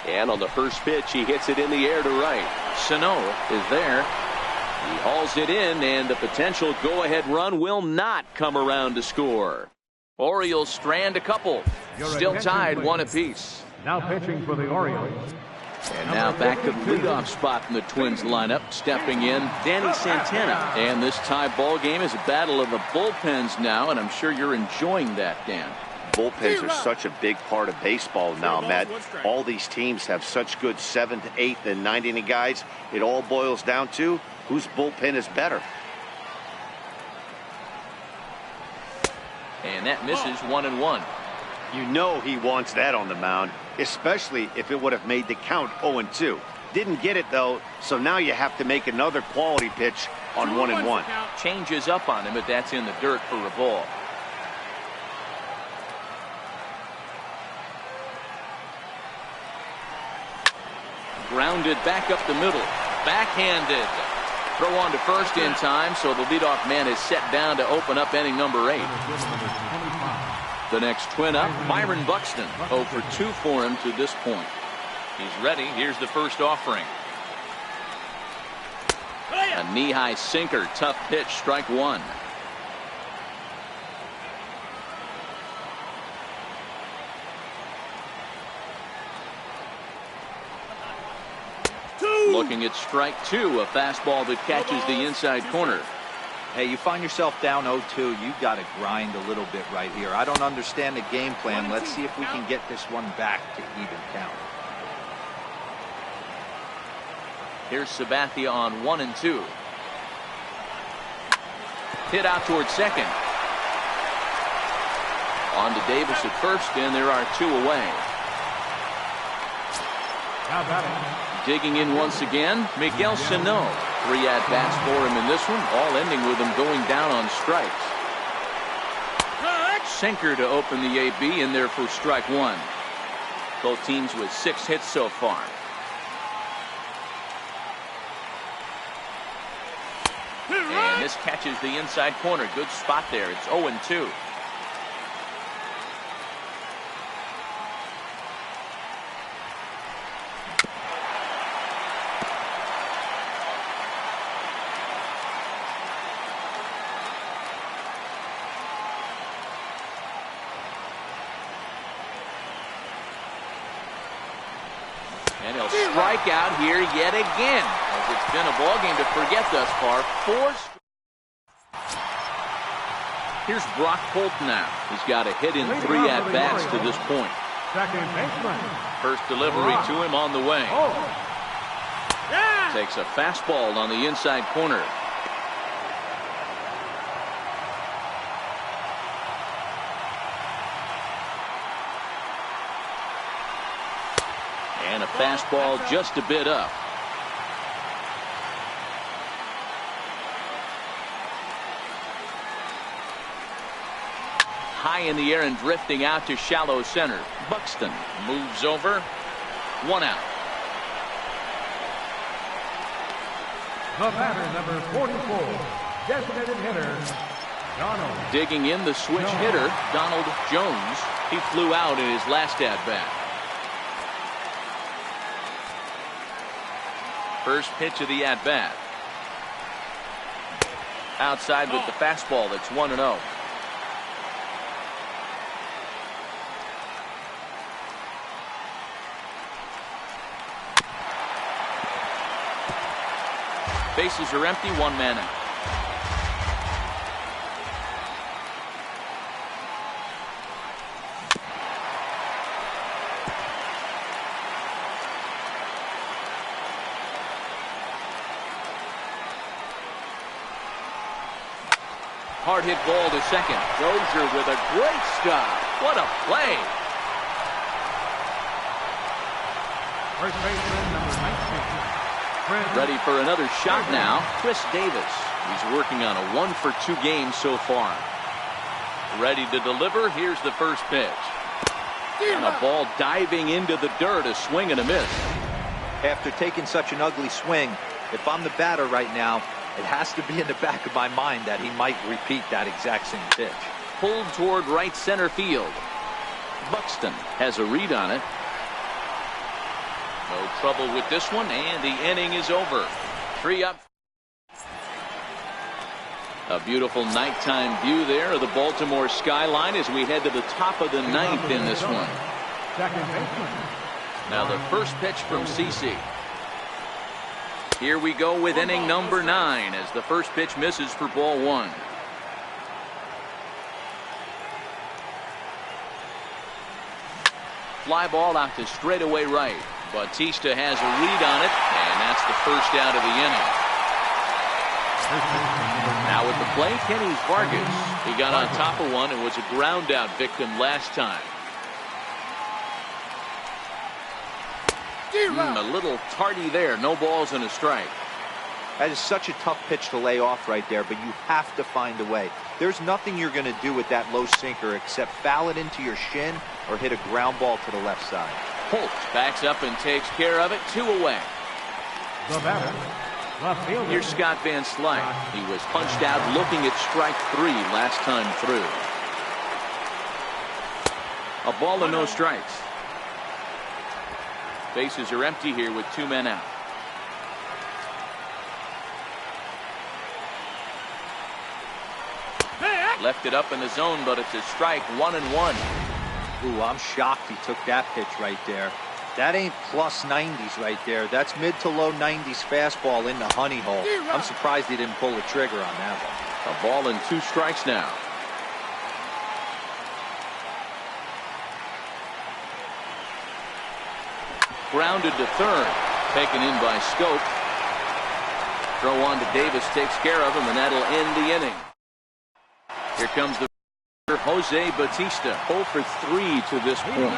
S1: And on the first pitch, he hits it in the air to right. Sano is there. He hauls it in, and the potential go-ahead run will not come around to score. Orioles strand a couple. Still tied 1 apiece.
S4: Now pitching for the Orioles.
S1: And now back to the leadoff spot in the Twins lineup. Stepping in, Danny Santana. And this tie ball game is a battle of the bullpens now, and I'm sure you're enjoying that, Dan.
S2: Bullpens are such a big part of baseball now, Matt. All these teams have such good 7th, 8th, and 9th inning guys. It all boils down to whose bullpen is better.
S1: And that misses 1-1.
S2: You know he wants that on the mound, especially if it would have made the count 0-2. Didn't get it, though, so now you have to make another quality pitch on 1-1.
S1: Changes up on him, but that's in the dirt for a ball. Grounded back up the middle. Backhanded. Throw on to first in time, so the leadoff man is set down to open up inning number 8. The next twin up, Byron Buxton. 0 for 2 for him to this point. He's ready. Here's the first offering. A knee-high sinker. Tough pitch. Strike 1. Looking at strike two, a fastball that catches the inside corner.
S3: Hey, you find yourself down 0-2, you got to grind a little bit right here. I don't understand the game plan. Let's see if we can get this one back to even count.
S1: Here's Sabathia on 1-2. Hit out towards second. On to Davis at first, and there are two away.
S4: Now batting.
S1: Digging in once again, Miguel Sano. 3 at-bats for him in this one, all ending with him going down on strikes. Sinker to open the AB in there for strike one. Both teams with 6 hits so far. And this catches the inside corner. Good spot there. It's 0-2. And he'll strike out here yet again, as it's been a ball game to forget thus far. 4. Here's Brock Holt now. He's got a hit in 3 at-bats to this point.
S4: Second baseman.
S1: First delivery to him on the way. Takes a fastball on the inside corner. And a fastball just a bit up. High in the air and drifting out to shallow center. Buxton moves over. 1 out.
S4: The batter, number 44, designated hitter, Donald.
S1: Digging in, the switch hitter, Donald Jones. He flew out in his last at-bat. First pitch of the at-bat. Outside with the fastball. That's 1-0. Bases are empty, 1 man out. Hard hit ball to second. Dozier with a great stop. What a play.
S4: First baseman, number 19.
S1: Ready for another shot now. Chris Davis. He's working on a 1-for-2 game so far. Ready to deliver. Here's the first pitch. And a ball diving into the dirt. A swing and a miss.
S3: After taking such an ugly swing, if I'm the batter right now, it has to be in the back of my mind that he might repeat that exact same pitch.
S1: Pulled toward right center field. Buxton has a read on it. No trouble with this one, and the inning is over. 3 up. A beautiful nighttime view there of the Baltimore skyline as we head to the top of the 9th in this one.
S4: Second baseman.
S1: Now the first pitch from CC. Here we go with inning number 9 as the first pitch misses for ball 1. Fly ball out to straightaway right. Bautista has a read on it, and that's the first out of the inning. Now at the plate, Kenny Vargas. He got on top of one and was a ground out victim last time. A little tardy there. No balls and a strike.
S3: That is such a tough pitch to lay off right there, but you have to find a way. There's nothing you're going to do with that low sinker except foul it into your shin or hit a ground ball to the left side.
S1: Holt backs up and takes care of it. 2 away.
S4: The batter, left fielder.
S1: Here's Scott Van Slyke. He was punched out looking at strike 3 last time through. A ball and no strikes. Bases are empty here with 2 men out. Left it up in the zone, but it's a strike. 1-1.
S3: Ooh, I'm shocked he took that pitch right there. That ain't plus 90s right there. That's mid to low 90s fastball in the honey hole. I'm surprised he didn't pull the trigger on that one.
S1: A ball and 2 strikes now. Grounded to third. Taken in by Scope. Throw on to Davis, takes care of him, and that'll end the inning. Here comes the Jose Bautista, 0 for 3 to this point.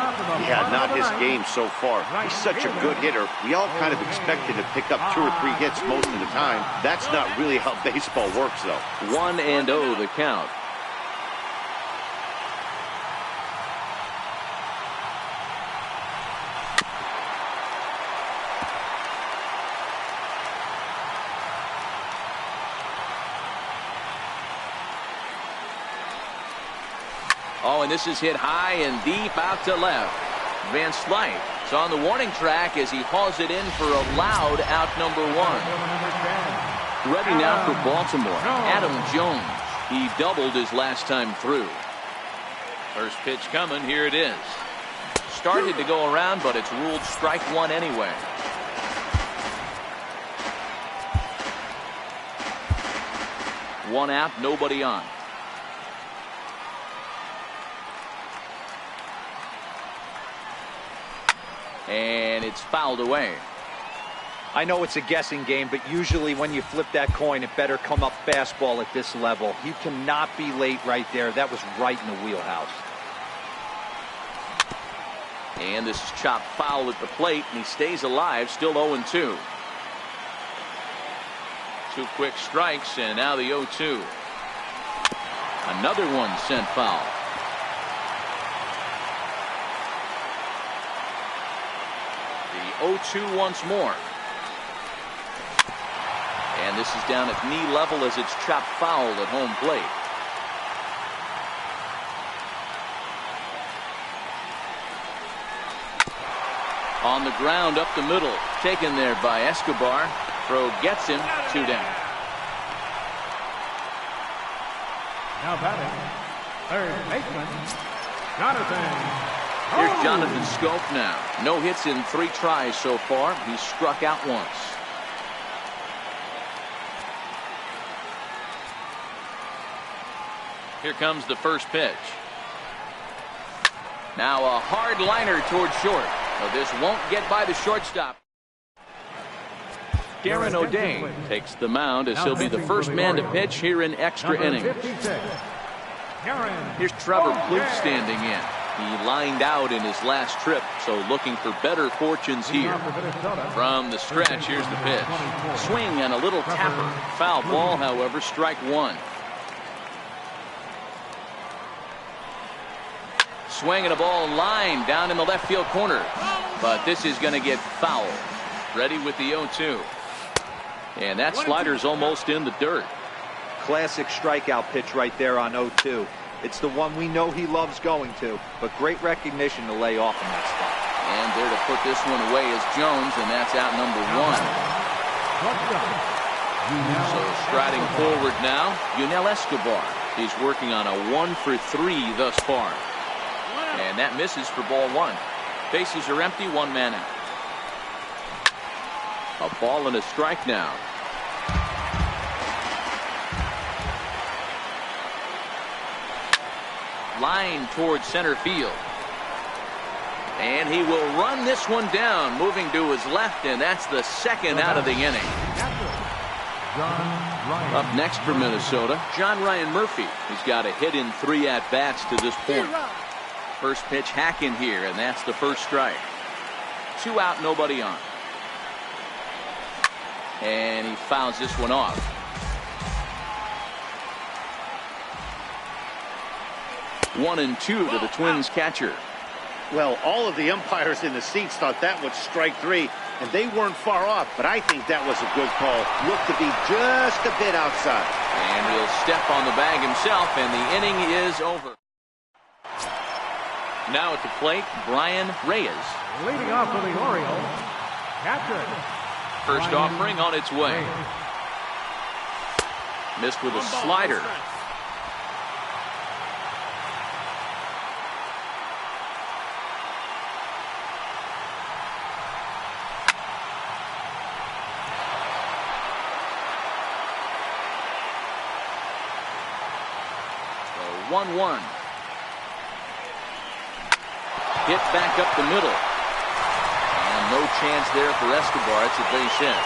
S2: Yeah, not his game so far. He's such a good hitter. We all kind of expected to pick up 2 or 3 hits most of the time. That's not really how baseball works, though.
S1: 1-0 the count. Oh, and this is hit high and deep out to left. Van Slyke is on the warning track as he hauls it in for a loud out number 1. Ready now for Baltimore, Adam Jones. He doubled his last time through. First pitch coming, here it is. Started to go around, but it's ruled strike 1 anyway. One out, nobody on. And it's fouled away.
S3: I know it's a guessing game, but usually when you flip that coin, it better come up fastball at this level. He cannot be late right there. That was right in the wheelhouse.
S1: And this is chopped foul at the plate, and he stays alive, still 0-2. 2 quick strikes, and now the 0-2. Another one sent foul. The 0-2 once more. And this is down at knee level as it's chopped foul at home plate. On the ground up the middle, taken there by Escobar. Throw gets him, 2 down.
S4: Now batting, third baseman, Jonathan.
S1: Here's Jonathan Scope now. No hits in 3 tries so far. He's struck out once. Here comes the first pitch. Now a hard liner toward short. So this won't get by the shortstop. Darren O'Day takes the mound as he'll be the first man to pitch here in extra innings. Here's Trevor Plouffe standing in. He lined out in his last trip, so looking for better fortunes here. From the stretch, here's the pitch. Swing and a little tapper. Foul ball, however, strike 1. Swing and a ball line down in the left field corner. But this is going to get foul. Ready with the 0-2. And that slider's almost in the dirt.
S3: Classic strikeout pitch right there on 0-2. It's the one we know he loves going to, but great recognition to lay off in that spot.
S1: And there to put this one away is Jones, and that's out number 1. So striding forward now, Yunel Escobar. He's working on a 1 for 3 thus far. And that misses for ball 1. Bases are empty, 1 man out. A ball and a strike now. Line towards center field. And he will run this one down, moving to his left, and that's the second out of the inning. Up next for Minnesota, John Ryan Murphy. He's got a hit in 3 at-bats to this point. First pitch hack in here, and that's the first strike. 2 out, nobody on. And he fouls this one off. One and 2 to the Twins catcher.
S2: Well, all of the umpires in the seats thought that was strike 3, and they weren't far off, but I think that was a good call. Looked to be just a bit outside.
S1: And he'll step on the bag himself, and the inning is over. Now at the plate, Brian Reyes.
S4: Leading off for the Orioles, catcher.
S1: First offering on its way. Missed with a slider. 1-1. Hit back up the middle. And no chance there for Escobar. It's a base hit.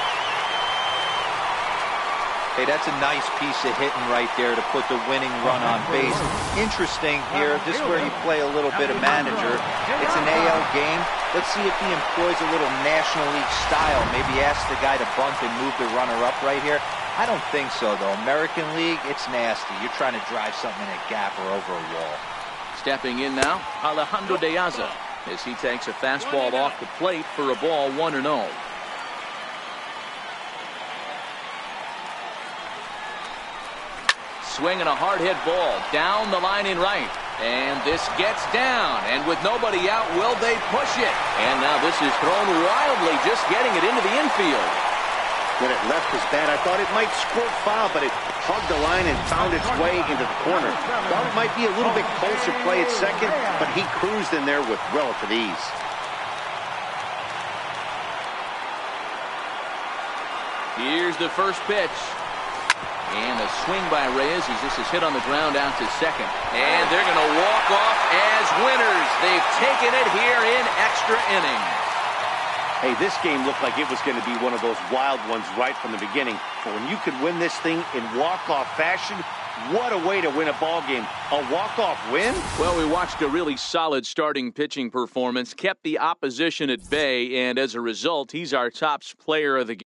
S3: Hey, that's a nice piece of hitting right there to put the winning run on base. Interesting here, this is where you play a little bit of manager. It's an AL game. Let's see if he employs a little National League style. Maybe ask the guy to bunt and move the runner up right here. I don't think so, though. American League, it's nasty. You're trying to drive something in a gap or over a wall.
S1: Stepping in now, Alejandro De Aza, as he takes a fastball off the plate for a ball 1-0. Swinging a hard hit ball down the line in right. And this gets down. And with nobody out, will they push it? And now this is thrown wildly, just getting it into the infield.
S2: When it left his bat, I thought it might squirt foul, but it hugged the line and found its way into the corner. Thought it might be a little bit closer play at second, but he cruised in there with relative ease.
S1: Here's the first pitch. And a swing by Reyes as this is hit on the ground out to second. And they're going to walk off as winners. They've taken it here in extra innings.
S2: Hey, this game looked like it was going to be one of those wild ones right from the beginning. But when you could win this thing in walk-off fashion, what a way to win a ball game. A walk-off win?
S1: Well, we watched a really solid starting pitching performance, kept the opposition at bay, and as a result, he's our top player of the game.